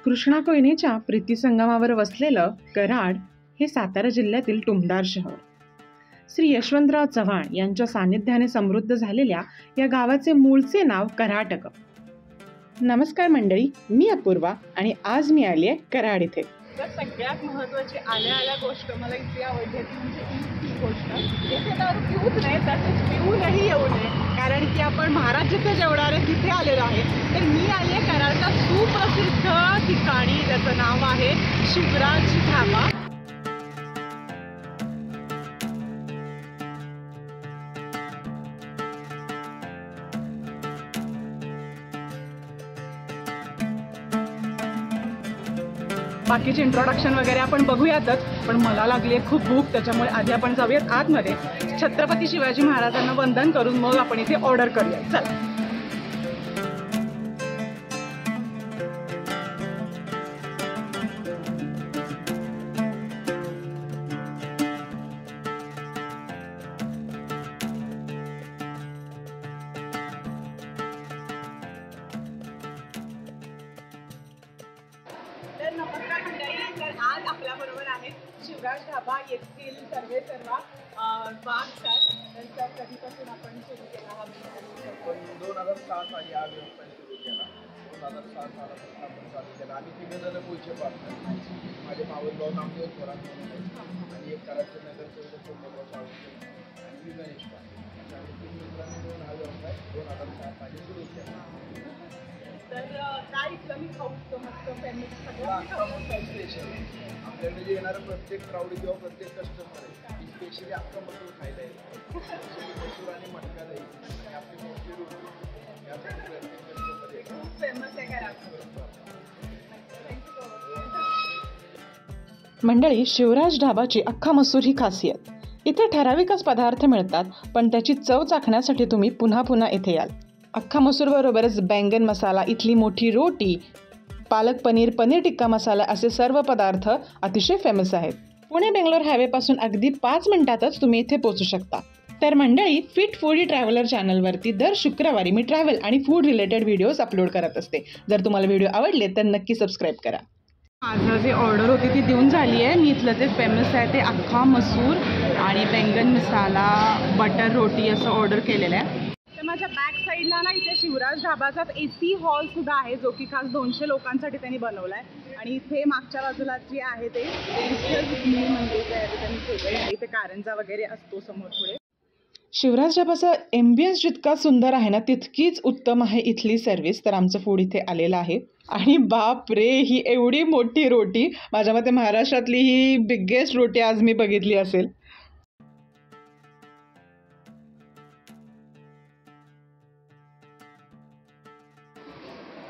कृष्णा कोयनेच्या प्रीतिसंगमावर वसलेलं कराड हे सातारा जिल्ह्यातील टुमदार शहर. श्री यशवंतराव चव्हाण यांच्या सानिध्याने समृद्ध झालेल्या या गावाचे मूळचे नाव कराटक. नमस्कार मंडळी, मी अपूर्वा आणि आज मी आली आहे कराड इथे. तर सगळ्यात महत्त्वाची आल्या गोष्ट मला इथे आवडली ती म्हणजे ही गोष्ट, इथे दारू पिऊच नाही तसेच पिऊनही येऊ नये, कारण की आपण महाराज जिथे जेवणार आहे तिथे आलेलो आहे. तर मी आली आहे कराडच्या सुप्रसिद्ध ठिकाणी, त्याचं नाव आहे शिवराज ढाबा. बाकीचे इंट्रोडक्शन वगैरे आपण बघूयातच, पण मला लागली आहे खूप भूक, त्याच्यामुळे आधी आपण जाऊयात आतमध्ये. छत्रपती शिवाजी महाराजांना वंदन करून मग आपण इथे ऑर्डर करूया. चला. तर नमस्कार मंडळी, तर आज आपल्याबरोबर आहे शिवराज ढाबा येथील सर्वेसर्वा वाघ सर. तर सर, कधीपासून आपण सुरू केला हा आपण 2007 साली हा व्यवसाय सुरू केला. 2007 सालापासून आपण चालू केला. आम्ही तिघेजण पुढचे पाहतो. माझे मावळगाव नामदेव थोरात आणि एक कराडचे नगरसेवक आणि मी गणेश पाटील. आम्ही तीन मित्रांनी मिळून हा व्यवसाय 2007 साली सुरू केला. तर काय इथलं मी खाऊ मस्त फेमस स्पेशल आपल्याकडे जे येणारं प्रत्येक क्राऊड किंवा प्रत्येक कस्टमर आहे ही स्पेशली अख्खा मसूर खायला येतो. मसूर आणि मटका दही आणि आपली मोठी रोटी यासाठी प्रत्येक कस्टमर येतो. फेमस आहे कराड. मंडळी, शिवराज ढाबाची अख्खा मसूर ही खासियत. इथे ठराविकच पदार्थ मिळतात, पण त्याची चव चाखण्यासाठी तुम्ही पुन्हा पुन्हा इथे याल. अख्खा मसूर बरोबरच बैंगन मसाला, इथली मोठी रोटी, पालक पनीर, पनीर टिक्का मसाला असे सर्व पदार्थ अतिशय फेमस आहेत. पुणे बेंगलोर हायवेपासून अगदी 5 मिनिटातच तुम्ही इथे पोहोचू शकता. तर मंडळी, फिट फूडी ट्रॅव्हलर चॅनलवरती दर शुक्रवारी मी ट्रॅव्हल आणि फूड रिलेटेड व्हिडिओज अपलोड करत असते. जर तुम्हाला व्हिडिओ आवडले तर नक्की सबस्क्राईब करा. माझं जे ऑर्डर होती ती देऊन झाली आहे. मी इथलं जे फेमस आहे ते अख्खा मसूर आणि बैंगन मसाला, बटर रोटी असं ऑर्डर केलेलं आहे. तर माझ्या बॅक साईडला ना इथे शिवराज ढाबाचाच AC हॉल सुद्धा आहे, जो की खास 200 लोकांसाठी त्यांनी बनवला आहे. आणि इथे मागच्या बाजूला जे आहे ते मंदिर त्यांनी ठेवलं आहे. इथे कारंजा वगैरे असतो समोर पुढे. शिवराज ढाबाचा एम्बियन्स जितका सुंदर आहे ना, तितकीच उत्तम आहे इथली सर्व्हिस. तर आमचं फूड इथे आलेलं आहे आणि बाप रे, ही एवढी मोठी रोटी, माझ्या मते महाराष्ट्रातली ही बिगेस्ट रोटी आज मी बघितली असेल.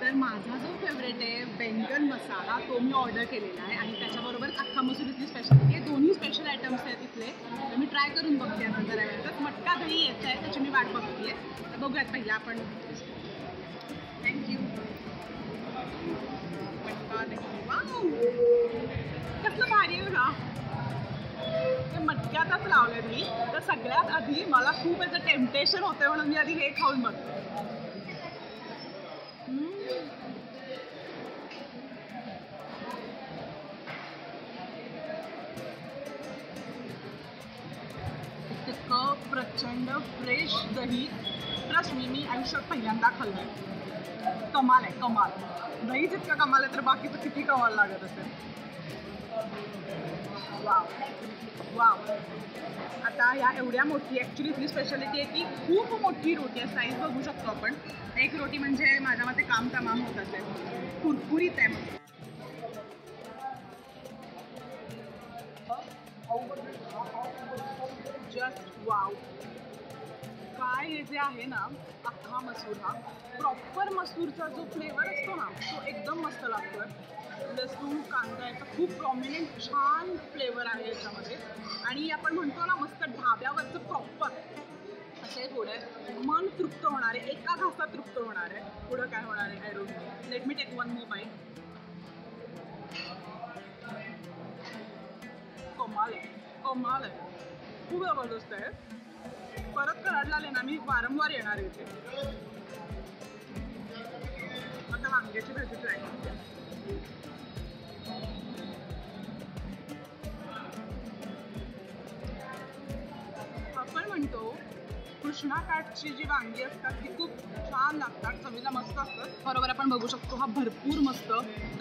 तर माझा जो फेवरेट आहे बैंगन मसाला, तो मी ऑर्डर केलेला आहे आणि त्याच्याबरोबर अख्खा मसूर इथली स्पेशालिटी आहे. दोन्ही स्पेशल आयटम्स आहेत इथले. तर मी ट्राय करून बघते आता जरा वेळातच. मटका दही यायचं आहे, त्याची मी वाट बघते. तर बघूयात पहिला आपण. थँक्यू. मटका दही, वाव, कसलं भारी आहे का. ते मटक्यातच लावलं मी. तर सगळ्यात आधी मला खूप याचं टेम्पटेशन होतं, म्हणून मी आधी हे खाऊन बघते. प्रचंड फ्रेश दही. ट्रस्ट मी आयुष्यात पहिल्यांदा खाल्लं आहे. कमाल आहे, कमाल. दही जितकं कमाल आहे तर बाकीचं किती कमाल लागत असेल. Wow wow. आता या एवढ्या मोठी, ॲक्च्युली इथली स्पेशालिटी आहे की खूप मोठी रोटी आहे. साईज बघू शकतो आपण. एक रोटी म्हणजे माझ्या मते काम तमाम होत असेल. कुरकुरीत आहे. मग जस्ट वाव. काय हे जे आहे ना, अख्खा मसूर, हा प्रॉपर मसूरचा जो फ्लेवर असतो ना, तो एकदम मस्त लागतो. लसूण, कांदा याचा खूप प्रॉमिनंट छान फ्लेवर आहे याच्यामध्ये. आणि आपण म्हणतो ना मस्त ढाब्यावरचं प्रॉपर असे थोडं मन तृप्त होणार आहे. एका घासात तृप्त होणार आहे. पुढं काय होणार आहे I don't know. Let me take one more bite. कमाल आहे, कमाल आहे. खूप जबरदस्त आहे. परत कराडला आले ना मी वारंवार येणार इथे. आता वांग्याची भाजी ट्राय करते. कृष्णा काठची जी वांगी असतात ती खूप छान लागतात, चवीला मस्त असतात. बरोबर आपण बघू शकतो हा भरपूर मस्त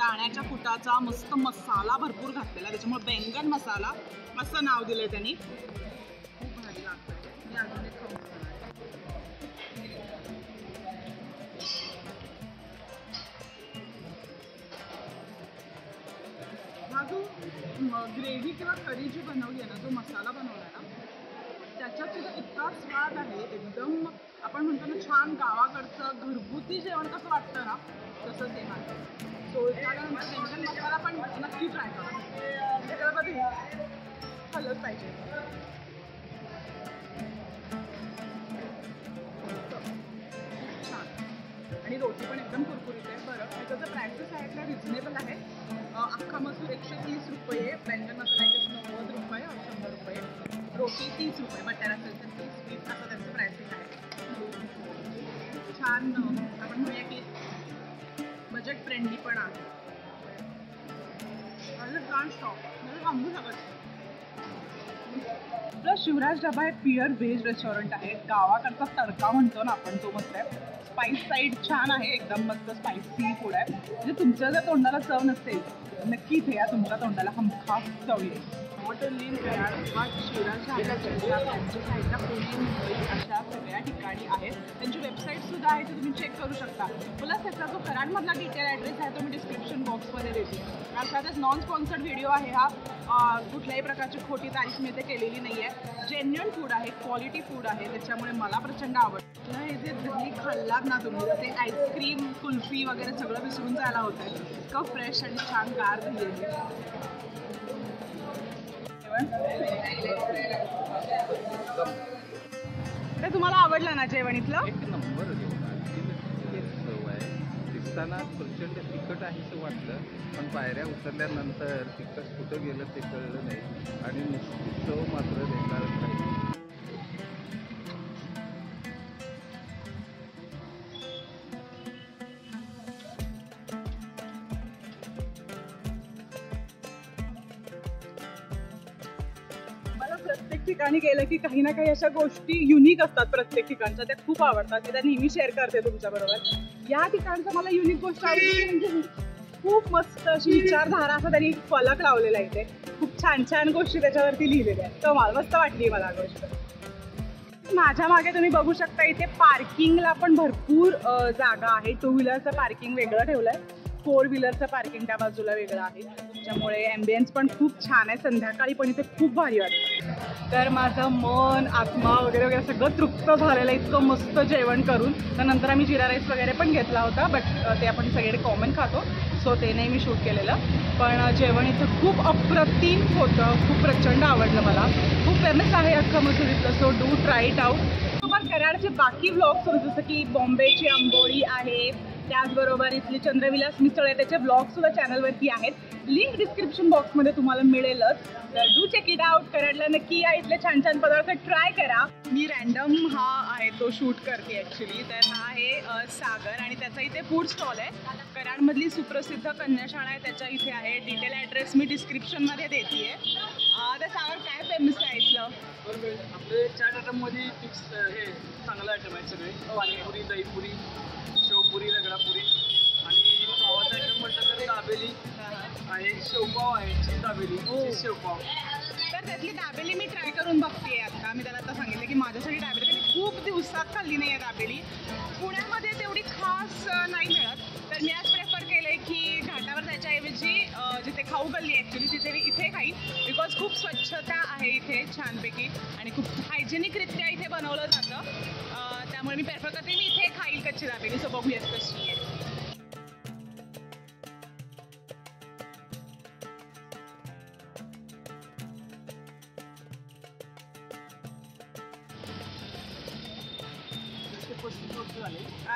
दाण्याच्या कुटाचा मस्त मसाला भरपूर घातलेला, त्याच्यामुळे बैंगन मसाला असं नाव दिलंय त्यांनी. खूप भारी लागतं. मी अजून एक खाऊन बघणार. हा जो ग्रेव्ही किंवा करी जी बनवली आहे ना, जो मसाला बनवला आहे ना, त्याच्यात सुद्धा इतका स्वाद आहे. एकदम आपण म्हणतो ना छान गावाकडचं घरगुती जेवण कसं वाटतं ना, तसं सेम आहे. सो त्यानंतर बैंगन मसाला पण नक्की ट्राय करा. त्याच्यामध्ये खाल्लंच पाहिजे. छान. आणि रोटी पण एकदम कुरकुरीत आहे. बरं, त्याचं जे प्राइसेस आहेत त्या रिजनेबल आहे. अख्खा मसूर 130 रुपये, बैंगन मसाला 90 रुपये, 100 रुपये, रोटी 30 रुपये, बटर असेल तर 30-20 असं त्यांचं प्राइसिंग आहे. छान आपण म्हणूया की बजेट फ्रेंडली पण आहे. छान स्टॉप म्हणजे थांबू शकत. प्लस शिवराज ढाबा हे प्युअर व्हेज रेस्टॉरंट आहे. गावाकडचा तडका म्हणतो ना आपण, तो मस्त आहे. स्पाइस साईड छान आहे, एकदम मस्त स्पायसी फूड आहे. म्हणजे तुमच्या जर तोंडाला चव नसेल नक्की इथे या, तुमच्या तोंडाला हमखास चव येईल. मॉटरलीन कराड किंवा शिवराज ढाब्याच्या त्यांच्या साईडला पुणे मुंबई अशा सगळ्या ठिकाणी आहेत. त्यांची वेबसाईटसुद्धा आहे, ते तुम्ही चेक करू शकता. प्लस त्याचा जो कराडमधला डिटेल ॲड्रेस आहे तो मी डिस्क्रिप्शन बॉक्समध्ये देते. अर्थातच नॉन स्पॉन्सर्ड व्हिडिओ आहे हा. कुठल्याही प्रकारची खोटी तारीफ मी इथे केलेली नाही आहे. जेन्युइन फूड आहे, क्वालिटी फूड आहे, त्याच्यामुळे मला प्रचंड आवडतं. हे जे दही खाल्लात ना तुम्ही, ते आईस्क्रीम कुल्फी वगैरे सगळं विसरून जायला होतं आहे. इतकं फ्रेश आणि छान गार दही आहे. ते तुम्हाला आवडलं ना जेवण इथलं? एक नंबर चव आहे. दिसताना प्रचंड तिखट आहे असं वाटलं, पण पायऱ्या उतरल्यानंतर तिखट कुठं गेलं ते कळलं नाही आणि नुसती चव मात्र देणारच नाही. प्रत्येक ठिकाणी गेलं की काही ना काही अशा गोष्टी युनिक असतात प्रत्येक ठिकाणच्या, त्या खूप आवडतात. मी त्या नेहमी शेअर करते तुमच्याबरोबर. या ठिकाणचं मला युनिक गोष्ट आवडली म्हणजे खूप मस्त अशी विचारधारा असं त्यांनी फलक लावलेला आहे. इथे खूप छान छान गोष्टी त्याच्यावरती लिहिलेल्या आहेत. तर मला मस्त वाटली मला गोष्ट. माझ्या मागे तुम्ही बघू शकता इथे पार्किंगला पण भरपूर जागा आहे. 2 व्हीलरचं पार्किंग वेगळं ठेवलं आहे, 4 व्हीलरचं पार्किंग त्या बाजूला वेगळं आहे. त्यामुळे ॲम्बियन्स पण खूप छान आहे. संध्याकाळी पण इथे खूप भारी वाटतं. तर माझं मन आत्मा वगैरे वगैरे सगळं तृप्त झालेलं आहे इतकं मस्त जेवण करून. त्यानंतर आम्ही जिरा राईस वगैरे पण घेतला होता, बट ते आपण सगळे कॉमन खातो, सो ते नाही मी शूट केलेलं. पण जेवण इथं खूप अप्रतिम होतं, खूप प्रचंड आवडलं मला. खूप फेमस आहे अख्खा मसूर इथलं, so do try it out. तुम्हाला कराडचे बाकी व्लॉग्स जसं की बॉम्बेची आंबोळी आहे, त्याचबरोबर इथली चंद्रविलास मिसळ आहे, त्याचे ब्लॉगसुद्धा चॅनलवरती आहेत. लिंक डिस्क्रिप्शन बॉक्समध्ये तुम्हाला मिळेलच. तर डू चेक इट आउट. कराडला नक्की या, इथले छान छान पदार्थ ट्राय करा. मी रॅन्डम हा आहे तो शूट करते ॲक्च्युली. तर हा आहे सागर आणि त्याचा इथे फूड स्टॉल आहे. कराडमधली सुप्रसिद्ध कन्याशाळा आहे त्याच्या इथे आहे. डिटेल ॲड्रेस मी डिस्क्रिप्शनमध्ये देते आहे. तर सागर काय फेमस आहे इथलं? आपले 4 आयटममध्ये फिक्स हे चांगलं आयटम आहे सगळे. पाणीपुरी, दहीपुरी, शेवपुरी, रगडापुरी आणि पावाचा आयटम म्हटलं तर दाबेली आहे, शेवपाव आहे, चीज दाबेली, चीज शेवपाव. तर त्यातली दाबेली मी ट्राय करून बघते आता. मी त्याला आता सांगितलं की माझ्यासाठी दाबेली, मी खूप दिवसात खाल्ली नाही आहे दाबेली. पुण्यामध्ये तेवढी खास नाही मिळत, तर मी आज प्रेफर केलं आहे की घाटावर त्याच्याऐवजी जिथे खाऊ गल्ली ॲक्च्युली तिथे मी इथे खाईन. बिकॉज खूप स्वच्छता आहे इथे छानपैकी आणि खूप हायजेनिकरित्या इथे बनवलं जातं. त्यामुळे मी प्रेफर करते मी इथे खाईल कच्ची दाबेली. सो बघूयात कशी आहे.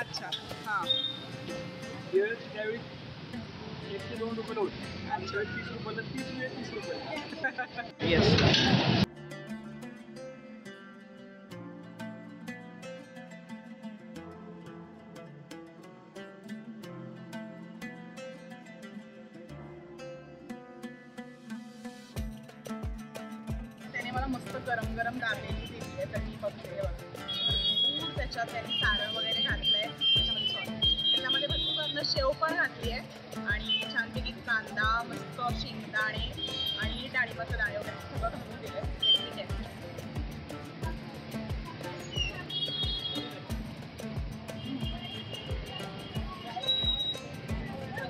अच्छा, हां. त्यावेळी 1 ते 2 रुपये होते. आणि 30 रुपये, 30 रुपये. येस. त्याने त्याने मला मस्त गरम गरम दाबेली दिली आहे. तर ती बघते भरपूर त्याच्यात त्याने सारण वगैरे घातलंय. त्याच्यामध्ये भरपूर वरनं शेव पण घातली आहे आणि छानपैकी कांदा, मस्त शेंगदाणे आणि डाळिंबाचं दाणे वगैरे सगळं घालून दिलं ठीक आहे.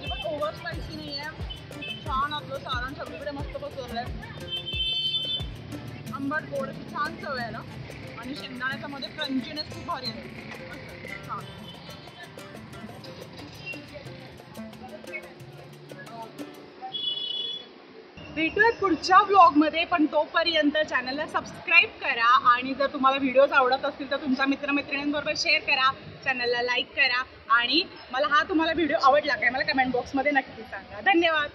पण ओव्हर स्पायसी नाही आहे. खूप छान आपलं सारण सगळीकडे मस्त पसरलंय. आंबट गोड अशी छान चव आहे ना आणि शेंगदाण्याच्या मध्ये क्रंचीनेस खूप भारी आहे. छान. भेटूयात पुढच्या व्लॉगमध्ये, पण तोपर्यंत चॅनलला सबस्क्राईब करा आणि जर तुम्हाला व्हिडिओज आवडत असतील तर तुमच्या मित्रमैत्रिणींबरोबर शेअर करा, चॅनलला लाईक करा आणि मला हा तुम्हाला व्हिडिओ आवडला काय मला कमेंट बॉक्समध्ये नक्की सांगा. धन्यवाद.